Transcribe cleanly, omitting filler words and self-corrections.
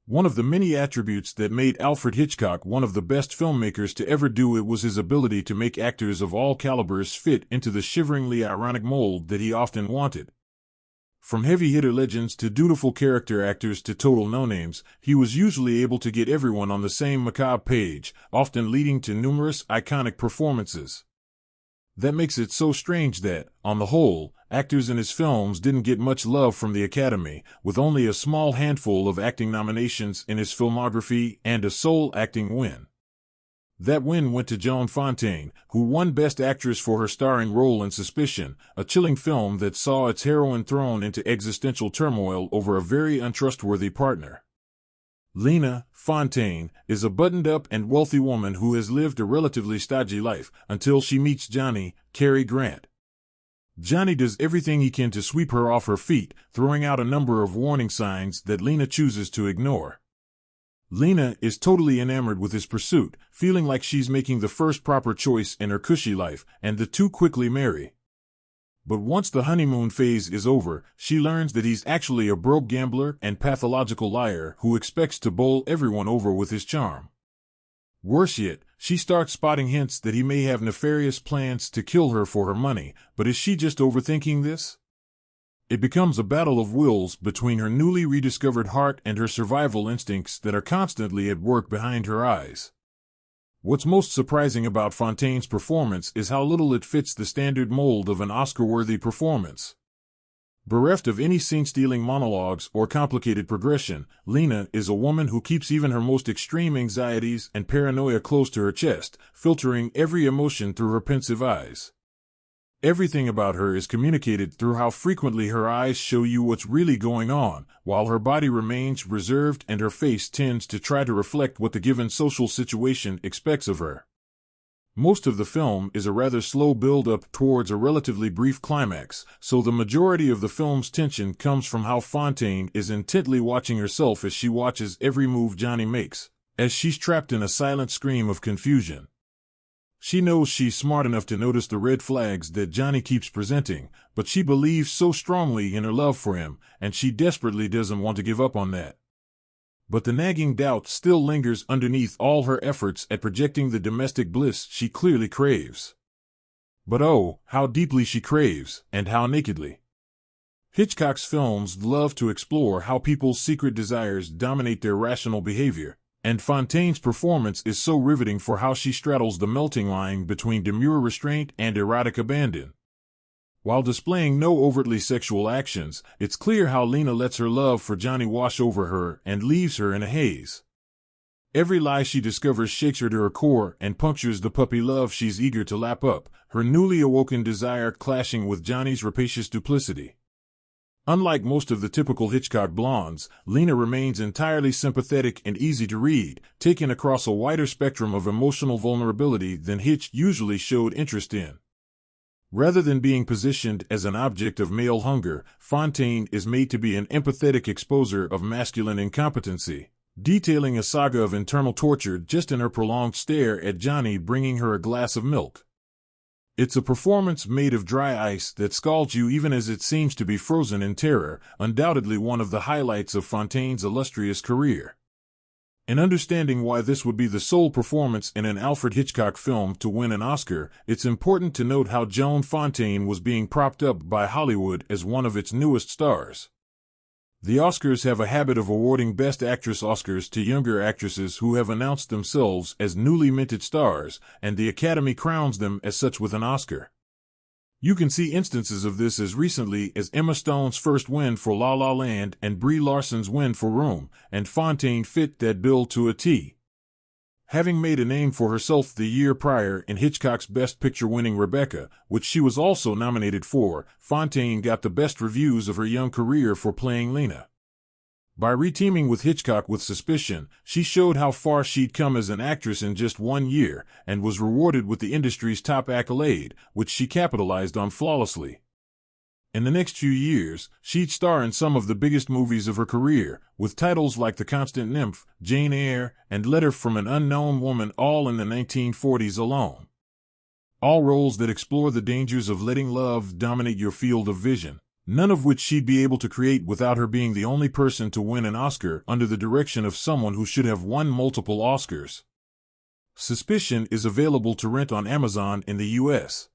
One of the many attributes that made Alfred Hitchcock one of the best filmmakers to ever do it was his ability to make actors of all calibers fit into the shiveringly ironic mold that he often wanted. From heavy-hitter legends to dutiful character actors to total no-names, he was usually able to get everyone on the same macabre page, often leading to numerous iconic performances. That makes it so strange that, on the whole, actors in his films didn't get much love from the Academy, with only a small handful of acting nominations in his filmography and a sole acting win. That win went to Joan Fontaine, who won Best Actress for her starring role in Suspicion, a chilling film that saw its heroine thrown into existential turmoil over a very untrustworthy partner. Lena Fontaine is a buttoned-up and wealthy woman who has lived a relatively stodgy life until she meets Johnny, Cary Grant. Johnny does everything he can to sweep her off her feet, throwing out a number of warning signs that Lena chooses to ignore. Lena is totally enamored with his pursuit, feeling like she's making the first proper choice in her cushy life, and the two quickly marry. But once the honeymoon phase is over, she learns that he's actually a broke gambler and pathological liar who expects to bowl everyone over with his charm. Worse yet, she starts spotting hints that he may have nefarious plans to kill her for her money, but is she just overthinking this? It becomes a battle of wills between her newly rediscovered heart and her survival instincts that are constantly at work behind her eyes. What's most surprising about Fontaine's performance is how little it fits the standard mold of an Oscar-worthy performance. Bereft of any scene-stealing monologues or complicated progression, Lena is a woman who keeps even her most extreme anxieties and paranoia close to her chest, filtering every emotion through her pensive eyes. Everything about her is communicated through how frequently her eyes show you what's really going on, while her body remains reserved and her face tends to try to reflect what the given social situation expects of her. Most of the film is a rather slow build-up towards a relatively brief climax, so the majority of the film's tension comes from how Fontaine is intently watching herself as she watches every move Johnny makes, as she's trapped in a silent scream of confusion. She knows she's smart enough to notice the red flags that Johnny keeps presenting, but she believes so strongly in her love for him, and she desperately doesn't want to give up on that. But the nagging doubt still lingers underneath all her efforts at projecting the domestic bliss she clearly craves. But oh, how deeply she craves, and how nakedly. Hitchcock's films love to explore how people's secret desires dominate their rational behavior, and Fontaine's performance is so riveting for how she straddles the melting line between demure restraint and erotic abandon. While displaying no overtly sexual actions, it's clear how Lena lets her love for Johnny wash over her and leaves her in a haze. Every lie she discovers shakes her to her core and punctures the puppy love she's eager to lap up, her newly awoken desire clashing with Johnny's rapacious duplicity. Unlike most of the typical Hitchcock blondes, Lena remains entirely sympathetic and easy to read, taken across a wider spectrum of emotional vulnerability than Hitch usually showed interest in. Rather than being positioned as an object of male hunger, Fontaine is made to be an empathetic exposer of masculine incompetency, detailing a saga of internal torture just in her prolonged stare at Johnny bringing her a glass of milk. It's a performance made of dry ice that scalds you even as it seems to be frozen in terror, undoubtedly one of the highlights of Fontaine's illustrious career. In understanding why this would be the sole performance in an Alfred Hitchcock film to win an Oscar, it's important to note how Joan Fontaine was being propped up by Hollywood as one of its newest stars. The Oscars have a habit of awarding Best Actress Oscars to younger actresses who have announced themselves as newly minted stars, and the Academy crowns them as such with an Oscar. You can see instances of this as recently as Emma Stone's first win for La La Land and Brie Larson's win for Room, and Fontaine fit that bill to a T. Having made a name for herself the year prior in Hitchcock's Best Picture-winning Rebecca, which she was also nominated for, Fontaine got the best reviews of her young career for playing Lena. By reteaming with Hitchcock with Suspicion, she showed how far she'd come as an actress in just 1 year, and was rewarded with the industry's top accolade, which she capitalized on flawlessly. In the next few years, she'd star in some of the biggest movies of her career, with titles like The Constant Nymph, Jane Eyre, and Letter from an Unknown Woman, all in the 1940s alone. All roles that explore the dangers of letting love dominate your field of vision. none of which she'd be able to create without her being the only person to win an Oscar under the direction of someone who should have won multiple Oscars. Suspicion is available to rent on Amazon in the US.